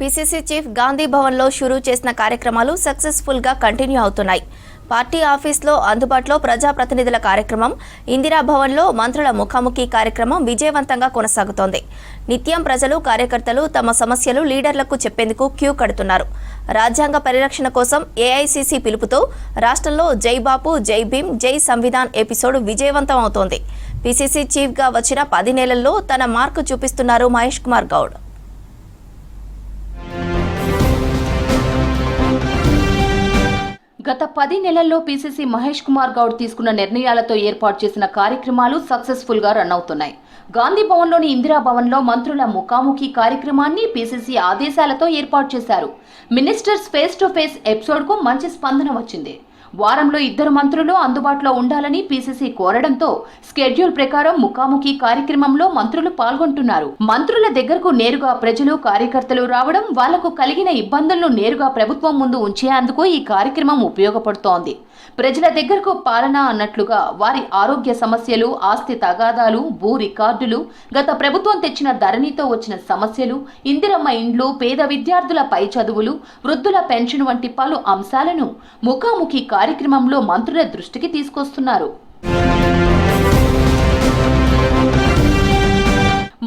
PCC chief Gandhi భవన్లో షురూ చేసిన కార్యక్రమాలు సక్సెస్ఫుల్గా కంటిన్యూ అవుతున్నాయి. పార్టీ ఆఫీస్లో అందుబాటులో ప్రజాప్రతినిధుల కార్యక్రమం, ఇందిరా భవన్లో మంత్రుల ముఖాముఖి కార్యక్రమం విజయవంతంగా కొనసాగుతోంది. నిత్యం ప్రజలు, కార్యకర్తలు తమ సమస్యలు లీడర్లకు చెప్పేందుకు క్యూ కడుతున్నారు. రాజ్యాంగ పరిరక్షణ కోసం ఏఐసీసీ పిలుపుతో రాష్ట్రంలో జై బాపు, జై భీమ్, జై సంవిధాన్ ఎపిసోడ్ విజయవంతం అవుతోంది. పీసీసీ చీఫ్గా వచ్చిన 10 నెలల్లో తన మార్కు చూపిస్తున్నారు మహేష్ కుమార్ గౌడ్. గత 10 నెలల్లో పీసీసీ మహేష్ కుమార్ గౌడ్ తీసుకున్న నిర్ణయాలతో ఏర్పాటు చేసిన కార్యక్రమాలు సక్సెస్ఫుల్ గా రన్ అవుతున్నాయి. గాంధీ భవన్లోని ఇందిరా భవన్లో మంత్రుల ముఖాముఖి కార్యక్రమాన్ని పీసీసీ ఆదేశాలతో ఏర్పాటు చేశారు. Ministers face to face episode కు మంచి స్పందన వచ్చింది. వారంలో 2 మంత్రులు అందుబాటులో ఉండాలని పీసీసీ కోరడంతో స్కెడ్యూల్ ప్రకారం ముఖాముఖి కార్యక్రమంలో మంత్రులు పాల్గొంటున్నారు. మంత్రుల దగ్గరకు నేరుగా ప్రజలు, కార్యకర్తలు రావడం, వాళ్లకు కలిగిన ఇబ్బందులను నేరుగా ప్రభుత్వం ముందు ఉంచేందుకు ఈ కార్యక్రమం ఉపయోగపడుతోంది. ప్రజల దగ్గరకు పాలన అన్నట్లుగా వారి ఆరోగ్య సమస్యలు, ఆస్తి తగాదాలు, భూ రికార్డులు, గత ప్రభుత్వం తెచ్చిన ధరణితో వచ్చిన సమస్యలు, ఇందిరమ్మ ఇండ్లు, పేద విద్యార్థుల పై చదువులు, వృద్ధుల పెన్షన్ వంటి పలు అంశాలను ముఖాముఖి కార్యక్రమంలో మంత్రుల దృష్టికి తీసుకొస్తున్నారు.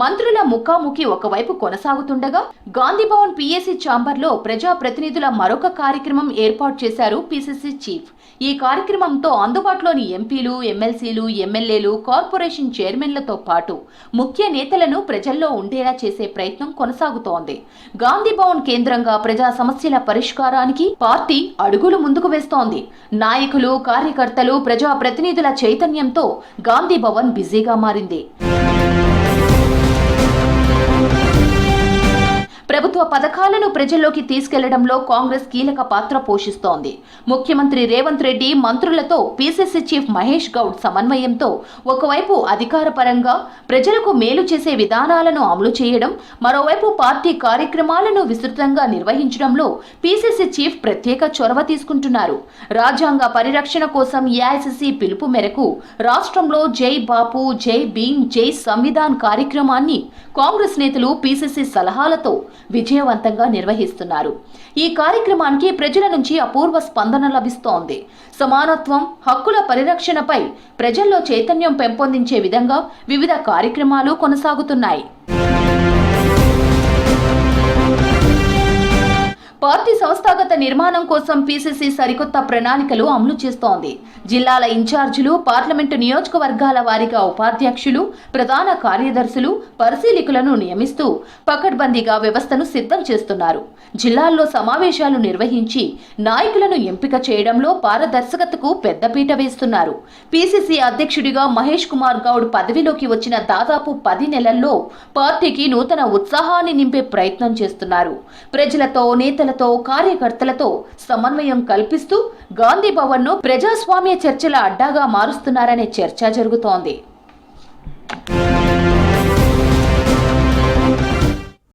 మంత్రుల ముఖాముఖి ఒకవైపు కొనసాగుతుండగా గాంధీ భవన్ పీఏసీ ఛాంబర్లో ప్రజా ప్రతినిధుల మరొక కార్యక్రమం ఏర్పాటు చేశారు పీసీసీ చీఫ్. ఈ కార్యక్రమంతో అందుబాటులోని ఎంపీలు, ఎమ్మెల్సీలు, ఎమ్మెల్యేలు, కార్పొరేషన్ చైర్మన్లతో పాటు ముఖ్య నేతలను ప్రజల్లో ఉండేలా చేసే ప్రయత్నం కొనసాగుతోంది. గాంధీ భవన్ కేంద్రంగా ప్రజా సమస్యల పరిష్కారానికి పార్టీ అడుగులు ముందుకు వేస్తోంది. నాయకులు, కార్యకర్తలు, ప్రజా ప్రతినిధుల చైతన్యంతో గాంధీ భవన్ బిజీగా మారింది. ప్రభుత్వ పథకాలను ప్రజల్లోకి తీసుకెళ్లడంలో కాంగ్రెస్ కీలక పాత్ర పోషిస్తోంది. ముఖ్యమంత్రి రేవంత్ రెడ్డి మంత్రులతో పీసీసీ చీఫ్ మహేష్ గౌడ్ సమన్వయంతో ఒకవైపు అధికారపరంగా ప్రజలకు మేలు చేసే విధానాలను అమలు చేయడం, మరోవైపు పార్టీ కార్యక్రమాలను విస్తృతంగా నిర్వహించడంలో పీసీసీ చీఫ్ ప్రత్యేక చొరవ తీసుకుంటున్నారు. రాజ్యాంగ పరిరక్షణ కోసం ఏఐసీసీ పిలుపు మేరకు రాష్ట్రంలో జై బాపు, జై భీమ్, జై సంవిధాన్ కార్యక్రమాన్ని కాంగ్రెస్ నేతలు పీసీసీ సలహాలతో విజయవంతంగా నిర్వహిస్తున్నారు. ఈ కార్యక్రమానికి ప్రజల నుంచి అపూర్వ స్పందన లభిస్తోంది. సమానత్వం, హక్కుల పరిరక్షణపై ప్రజల్లో చైతన్యం పెంపొందించే విధంగా వివిధ కార్యక్రమాలు కొనసాగుతున్నాయి. పార్టీ సంస్థాగత నిర్మాణం కోసం పీసీసీ సరికొత్త ప్రణాళికలు అమలు చేస్తోంది. జిల్లాల ఇన్ఛార్జీలు, పార్లమెంటు నియోజకవర్గాల వారీగా ఉపాధ్యక్షులు, ప్రధాన కార్యదర్శులు, పరిశీలకులను నియమిస్తూ పకడ్బందీగా వ్యవస్థను సిద్ధం చేస్తున్నారు. జిల్లాల్లో సమావేశాలు నిర్వహించి నాయకులను ఎంపిక చేయడంలో పారదర్శకతకు పెద్దపీట వేస్తున్నారు. పీసీసీ అధ్యక్షుడిగా మహేష్ కుమార్ గౌడ్ పదవిలోకి వచ్చిన దాదాపు 10 నెలల్లో పార్టీకి నూతన ఉత్సాహాన్ని నింపే ప్రయత్నం చేస్తున్నారు. ప్రజలతో, నేతలతో, కార్యకర్తలతో సమన్వయం కల్పిస్తూ గాంధీ భవన్ ను ప్రజాస్వామ్య చర్చల అడ్డాగా మారుస్తున్నారనే చర్చ జరుగుతోంది.